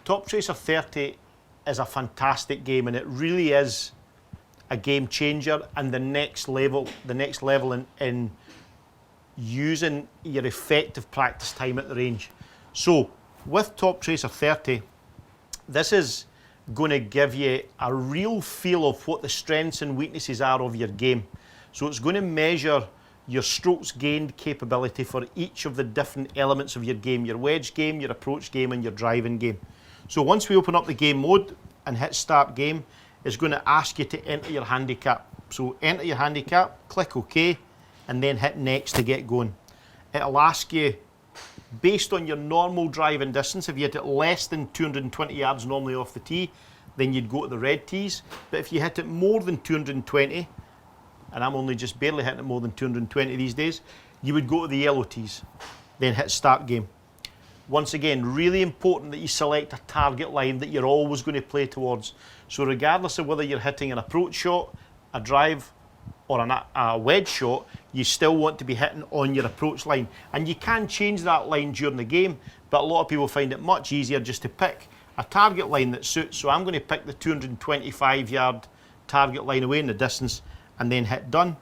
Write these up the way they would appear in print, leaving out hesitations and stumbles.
Toptracer 30 is a fantastic game, and it really is a game changer and the next level in using your effective practice time at the range. So with Toptracer 30, this is going to give you a real feel of what the strengths and weaknesses are of your game. So it's going to measure your strokes gained capability for each of the different elements of your game, your wedge game, your approach game, and your driving game. So once we open up the game mode and hit start game, it's going to ask you to enter your handicap. So enter your handicap, click OK, and then hit next to get going. It'll ask you, based on your normal driving distance, if you hit it less than 220 yards normally off the tee, then you'd go to the red tees. But if you hit it more than 220, and I'm only just barely hitting it more than 220 these days, you would go to the yellow tees, then hit start game. Once again, really important that you select a target line that you're always going to play towards. So regardless of whether you're hitting an approach shot, a drive, or a wedge shot, you still want to be hitting on your approach line. And you can change that line during the game, but a lot of people find it much easier just to pick a target line that suits. So I'm going to pick the 225 yard target line away in the distance and then hit done.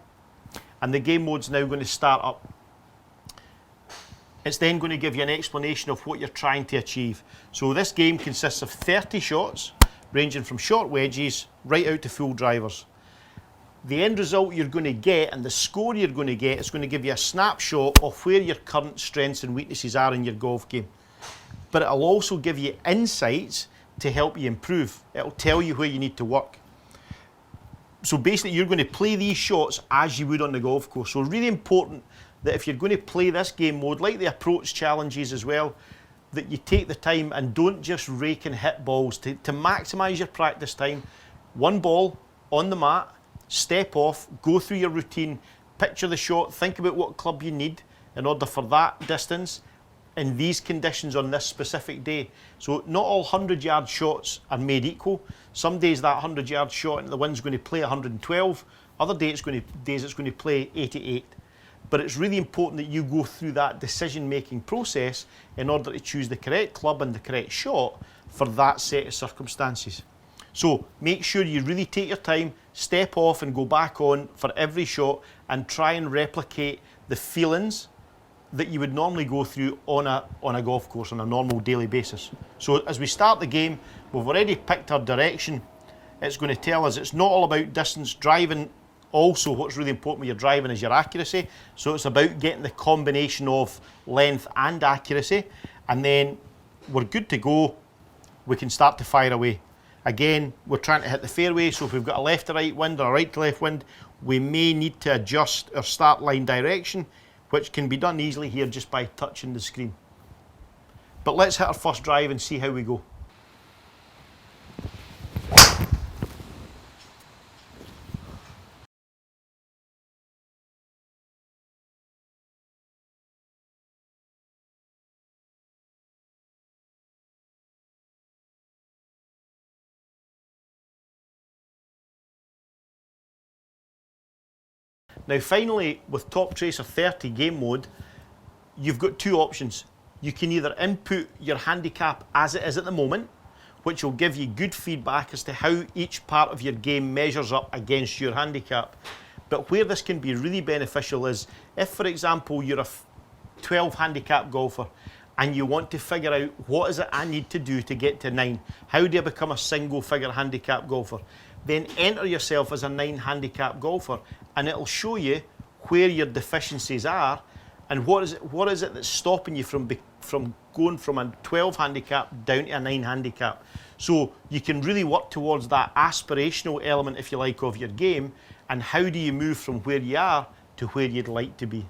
And the game mode's now going to start up. It's then going to give you an explanation of what you're trying to achieve. So this game consists of 30 shots, ranging from short wedges right out to full drivers. The end result you're going to get and the score you're going to get is going to give you a snapshot of where your current strengths and weaknesses are in your golf game. But it'll also give you insights to help you improve. It'll tell you where you need to work. So basically you're going to play these shots as you would on the golf course. So really important that if you're going to play this game mode, like the approach challenges as well, that you take the time and don't just rake and hit balls. To maximise your practice time, one ball on the mat, step off, go through your routine, picture the shot, think about what club you need in order for that distance in these conditions on this specific day. So not all 100-yard shots are made equal. Some days that 100-yard shot into the wind's going to play 112, other days it's going to play 88. But it's really important that you go through that decision-making process in order to choose the correct club and the correct shot for that set of circumstances. So make sure you really take your time, step off and go back on for every shot and try and replicate the feelings that you would normally go through on a golf course on a normal daily basis. So as we start the game, we've already picked our direction. It's going to tell us it's not all about distance. Driving, also what's really important when you're driving is your accuracy. So it's about getting the combination of length and accuracy. And then we're good to go. We can start to fire away. Again, we're trying to hit the fairway, so if we've got a left to right wind or a right to left wind, we may need to adjust our start line direction, which can be done easily here just by touching the screen. But let's hit our first drive and see how we go. Now finally, with Toptracer 30 game mode, you've got two options. You can either input your handicap as it is at the moment, which will give you good feedback as to how each part of your game measures up against your handicap. But where this can be really beneficial is if, for example, you're a 12 handicap golfer and you want to figure out what is it I need to do to get to 9. How do I become a single figure handicap golfer? Then enter yourself as a 9 handicap golfer and it'll show you where your deficiencies are and what is it that's stopping you from going from a 12 handicap down to a 9 handicap. So you can really work towards that aspirational element, if you like, of your game, and how do you move from where you are to where you'd like to be.